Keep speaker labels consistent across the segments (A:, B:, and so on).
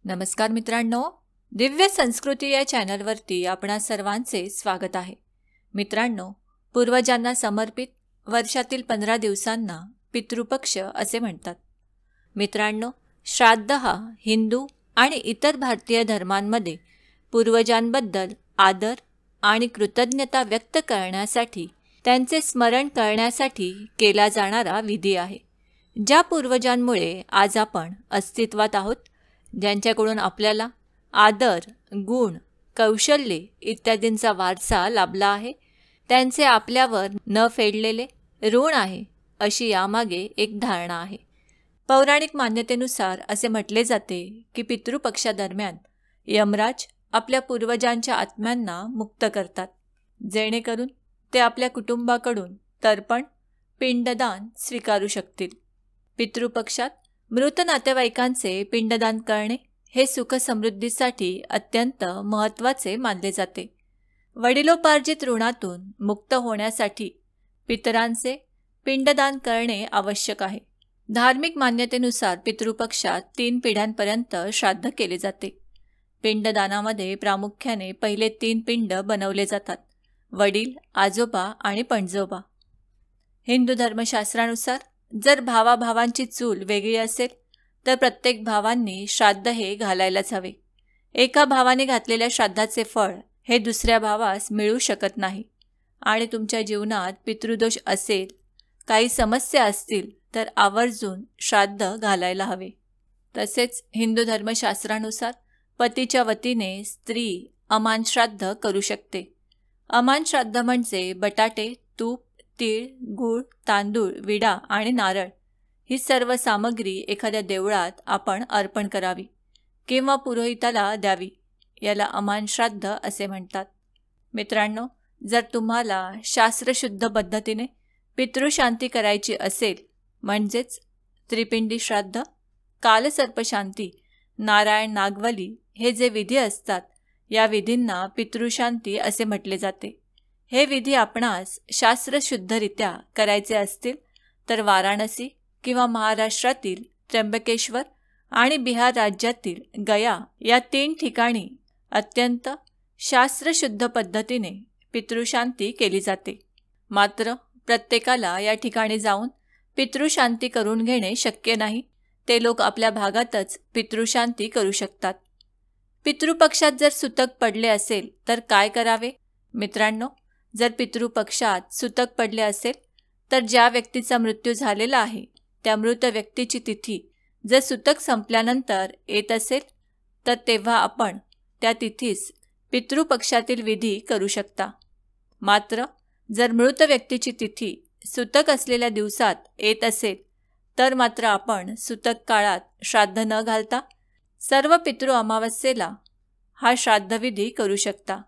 A: नमस्कार मित्रांनो, दिव्य संस्कृती या चॅनलवरती आपणा सर्वांचे स्वागत आहे. मित्रांनो, पूर्वजांना समर्पित वर्षातील 15 दिवसांना पितृपक्ष असे म्हणतात. मित्रांनो, श्राद्ध हा हिंदू आणि इतर भारतीय धर्मांमध्ये पूर्वजांबद्दल आदर आणि कृतज्ञता व्यक्त करण्यासाठी, त्यांचे स्मरण करण्यासाठी केला जाणारा विधी आहे. ज्या पूर्वजांमुळे आज आपण अस्तित्वात आहोत, ज्यांच्याकडून आपल्याला आदर, गुण, कौशल्ये इत्यादींचा वारसा लाभला आहे, त्यांचे आपल्यावर न फेडलेले ऋण आहे, अशी यामागे एक धारणा आहे. पौराणिक मान्यतेनुसार असे म्हटले जाते की पितृपक्षादरम्यान यमराज आपल्या पूर्वजांच्या आत्म्यांना मुक्त करतात, जेणेकरून ते आपल्या कुटुंबाकडून तर्पण, पिंडदान स्वीकारू शकतील. पितृपक्षात मृत नातेवाईकांचे पिंडदान करणे हे सुखसमृद्धीसाठी अत्यंत महत्त्वाचे मानले जाते. वडिलोपार्जित ऋणातून मुक्त होण्यासाठी पितरांचे पिंडदान करणे आवश्यक आहे. धार्मिक मान्यतेनुसार पितृपक्षात 3 पिढ्यांपर्यंत श्राद्ध केले जाते. पिंडदानामध्ये प्रामुख्याने पहिले 3 पिंड बनवले जातात: वडील, आजोबा आणि पणजोबा. हिंदू धर्मशास्त्रानुसार जर भावाभावांची चूल वेगळी असेल तर प्रत्येक भावांनी श्राद्ध हे घालायलाच हवे. एका भावाने घातलेल्या श्राद्धाचे फळ हे दुसऱ्या भावास मिळू शकत नाही. आणि तुमच्या जीवनात पितृदोष असेल, काही समस्या असतील तर आवर्जून श्राद्ध घालायला हवे. तसेच हिंदू धर्मशास्त्रानुसार पतीच्या वतीने स्त्री अमान श्राद्ध करू शकते. अमान श्राद्ध म्हणजे बटाटे, तूप, तीळ, गूळ, तांदूळ, विडा आणि नारळ ही सर्व सामग्री एखाद्या देवळात आपण अर्पण करावी किंवा पुरोहिताला द्यावी. याला अमान श्राद्ध असे म्हणतात. मित्रांनो, जर तुम्हाला शास्त्रशुद्ध पद्धतीने पितृशांती करायची असेल, म्हणजेच त्रिपिंडी श्राद्ध, कालसर्पशांती, नारायण नागवली हे जे विधी असतात, या विधींना पितृशांती असे म्हटले जाते. हे विधी आपणास शास्त्रशुद्धरित्या करायचे असतील तर वाराणसी किंवा महाराष्ट्रातील त्र्यंबकेश्वर आणि बिहार राज्यातील गया या 3 ठिकाणी अत्यंत शास्त्रशुद्ध पद्धतीने पितृशांती केली जाते. मात्र प्रत्येकाला या ठिकाणी जाऊन पितृशांती करून घेणे शक्य नाही. ते लोक आपल्या भागातच पितृशांती करू शकतात. पितृपक्षात जर सुतक पडले असेल तर काय करावे? मित्रांनो, जर पितृपक्षात सुतक पडले असेल तर ज्या व्यक्तीचा मृत्यू झालेला आहे त्या मृत व्यक्तीची तिथी जर सुतक संपल्यानंतर येत असेल तर तेव्हा आपण त्या तिथीस पितृपक्षातील विधी करू शकता. मात्र जर मृत व्यक्तीची तिथी सुतक असलेल्या दिवसात येत असेल तर मात्र आपण सुतक काळात श्राद्ध न घालता सर्व पितृ अमावस्येला हा श्राद्धविधी करू शकता.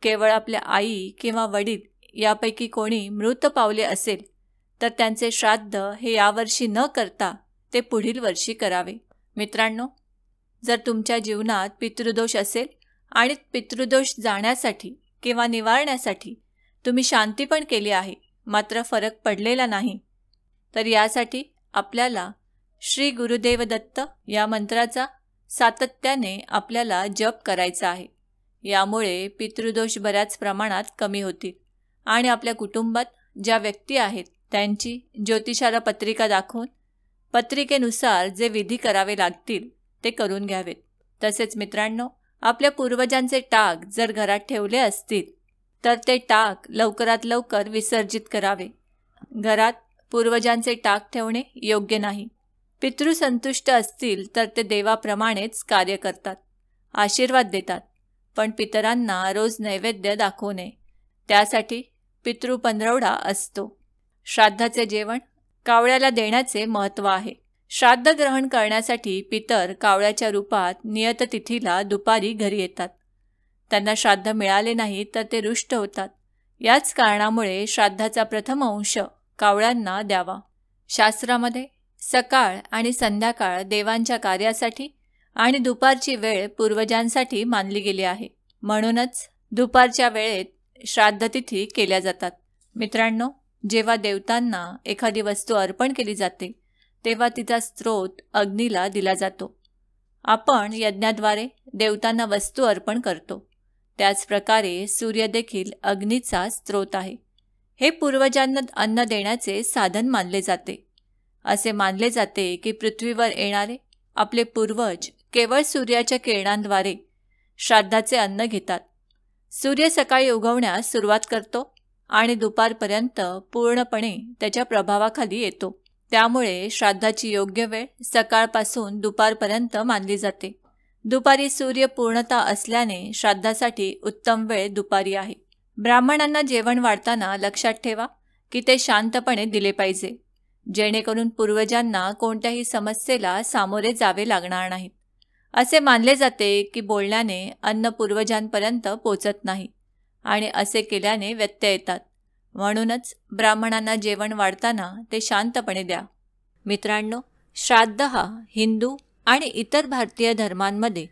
A: केवळ आपल्या आई किंवा वडील यापैकी कोणी मृत पावले असेल तर त्यांचे श्राद्ध हे यावर्षी न करता ते पुढील वर्षी करावे. मित्रांनो, जर तुमच्या जीवनात पितृदोष असेल आणि पितृदोष जाण्यासाठी किंवा निवारण्यासाठी तुम्ही शांती पण केली आहे, मात्र फरक पडलेला नाही, तर यासाठी आपल्याला श्री गुरुदेव दत्त या मंत्राचा सातत्याने आपल्याला जप करायचा आहे. यामुळे पितृदोष बऱ्याच प्रमाणात कमी होतील आणि आपल्या कुटुंबात ज्या व्यक्ती आहेत त्यांची ज्योतिषाला पत्रिका दाखवून पत्रिकेनुसार जे विधी करावे लागतील ते करून घ्यावेत. तसेच मित्रांनो, आपल्या पूर्वजांचे टाक जर घरात ठेवले असतील तर ते टाक लवकरात लवकर विसर्जित करावे. घरात पूर्वजांचे टाक ठेवणे योग्य नाही. पितृ संतुष्ट असतील तर ते देवाप्रमाणेच कार्य करतात, आशीर्वाद देतात, पण पितरांना रोज नैवेद्य दाखवू नये. त्यासाठी पितृपंधरवडा असतो. श्राद्धाचे जेवण कावळ्याला देण्याचे महत्त्व आहे. श्राद्ध ग्रहण करण्यासाठी पितर कावळ्याच्या रूपात नियत तिथीला दुपारी घरी येतात. त्यांना श्राद्ध मिळाले नाही तर ते रुष्ट होतात. याच कारणामुळे श्राद्धाचा प्रथम अंश कावळ्यांना द्यावा. शास्त्रामध्ये सकाळ आणि संध्याकाळ देवांच्या कार्यासाठी आणि दुपारची वेळ पूर्वजांसाठी मानली गेली आहे. म्हणूनच दुपारच्या वेळेत श्राद्धतिथी केल्या जातात. मित्रांनो, जेव्हा देवतांना एखादी वस्तू अर्पण केली जाते तेव्हा तिचा स्रोत अग्नीला दिला जातो आपण यज्ञाद्वारे देवतांना वस्तू अर्पण करतो. त्याच प्रकारे सूर्य देखील अग्नीचा स्रोत आहे. हे पूर्वजांना अन्न देण्याचे साधन मानले जाते. असे मानले जाते की पृथ्वीवर येणारे आपले पूर्वज केवळ सूर्याच्या किरणांद्वारे श्राद्धाचे अन्न घेतात. सूर्य सकाळी उगवण्यास सुरुवात करतो आणि दुपारपर्यंत पूर्णपणे त्याच्या प्रभावाखाली येतो. त्यामुळे श्राद्धाची योग्य वेळ सकाळपासून दुपारपर्यंत मानली जाते. दुपारी सूर्य पूर्णता असल्याने श्राद्धासाठी उत्तम वेळ दुपारी आहे. ब्राह्मणांना जेवण वाढताना लक्षात ठेवा की ते शांतपणे दिले पाहिजे, जेणेकरून पूर्वजांना कोणत्याही समस्येला सामोरे जावे लागणार नाहीत. असे मानले जाते की बोलण्याने अन्न पूर्वजांपर्यंत पोचत नाही आणि असे केल्याने व्यत्यय येतात. म्हणूनच ब्राह्मणांना जेवण वाढताना ते शांतपणे द्या. मित्रांनो, श्राद्ध हा हिंदू आणि इतर भारतीय धर्मांमध्ये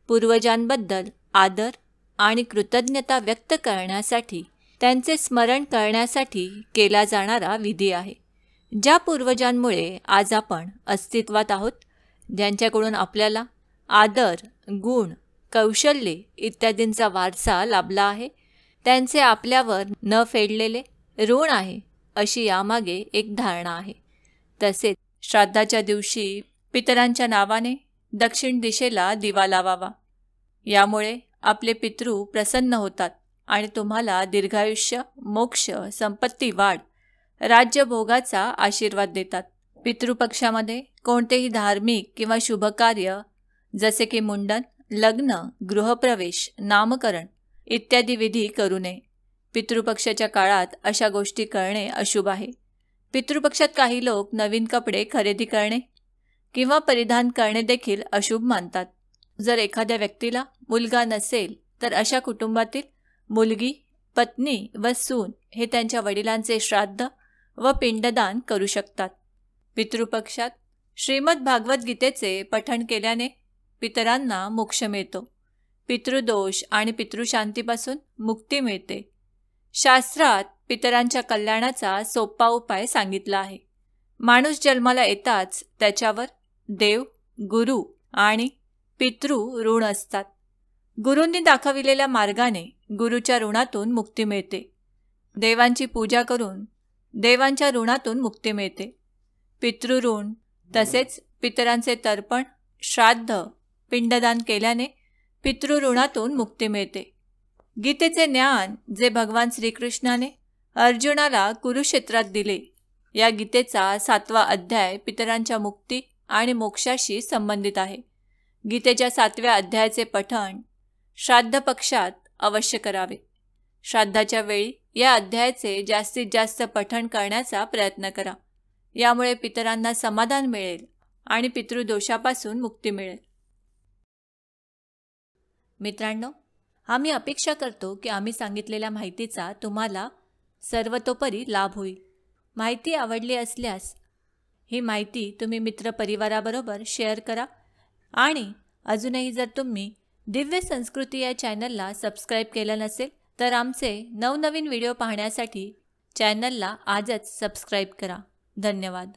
A: पूर्वजांबद्दल आदर आणि कृतज्ञता व्यक्त करण्यासाठी, त्यांचे स्मरण करण्यासाठी केला जाणारा विधी आहे. ज्या पूर्वजांमुळे आज आपण अस्तित्वात आहोत, ज्यांच्याकडून आपल्याला आदर, गुण, कौशल्ये इत्यादींचा वारसा लाभला आहे, त्यांचे आपल्यावर न फेडलेले ऋण आहे, अशी यामागे एक धारणा आहे. तसेच श्राद्धाच्या दिवशी पितरांच्या नावाने दक्षिण दिशेला दिवा लावावा. यामुळे आपले पितृ प्रसन्न होतात आणि तुम्हाला दीर्घायुष्य, मोक्ष, संपत्ती वाढ, राज्यभोगाचा आशीर्वाद देतात. पितृपक्षामध्ये कोणतेही धार्मिक किंवा शुभकार्य जसे की मुंडन, लग्न, गृहप्रवेश, नामकरण इत्यादी विधी करू नये. पितृपक्षाच्या काळात अशा गोष्टी करणे अशुभ आहे. पितृपक्षात काही लोक नवीन कपडे खरेदी करणे किंवा परिधान करणे देखील अशुभ मानतात. जर एखाद्या व्यक्तीला मुलगा नसेल तर अशा कुटुंबातील मुलगी, पत्नी व सून हे त्यांच्या वडिलांचे श्राद्ध व पिंडदान करू शकतात. पितृपक्षात श्रीमद भागवत गीतेचे पठण केल्याने पितरांना मोक्ष मिळतो. पितृदोष आणि पितृशांतीपासून मुक्ती मिळते. शास्त्रात पितरांच्या कल्याणाचा सोपा उपाय सांगितला आहे. माणूस जन्माला येताच त्याच्यावर देव, गुरु आणि पितृ ऋण असतात. गुरूंनी दाखविलेल्या मार्गाने गुरुच्या ऋणातून मुक्ती मिळते. देवांची पूजा करून देवांच्या ऋणातून मुक्ती मिळते. पितृऋण तसेच पितरांचे तर्पण, श्राद्ध, पिंडदान केल्याने पितृऋणातून मुक्ती मिळते. गीतेचे ज्ञान जे भगवान श्रीकृष्णाने अर्जुनाला कुरुक्षेत्रात दिले, या गीतेचा 7वा अध्याय पितरांच्या मुक्ती आणि मोक्षाशी संबंधित आहे. गीतेच्या 7व्या अध्यायाचे पठण श्राद्ध पक्षात अवश्य करावे. श्राद्धाच्या वेळी या अध्यायाचे जास्तीत जास्त पठण करण्याचा प्रयत्न करा. यामुळे पितरांना समाधान मिळेल आणि पितृदोषापासून मुक्ती मिळेल. मित्रांनो, आम्ही अपेक्षा करतो की आम्ही सांगितलेल्या माहितीचा तुम्हाला सर्वतोपरी लाभ होईल. माहिती आवडली असल्यास ही माहिती तुम्ही मित्रपरिवाराबरोबर शेअर करा आणि अजूनही जर तुम्ही दिव्य संस्कृती या चॅनलला सबस्क्राईब केलं नसेल तर आमचे नवनवीन व्हिडिओ पाहण्यासाठी चॅनलला आजच सबस्क्राईब करा. धन्यवाद.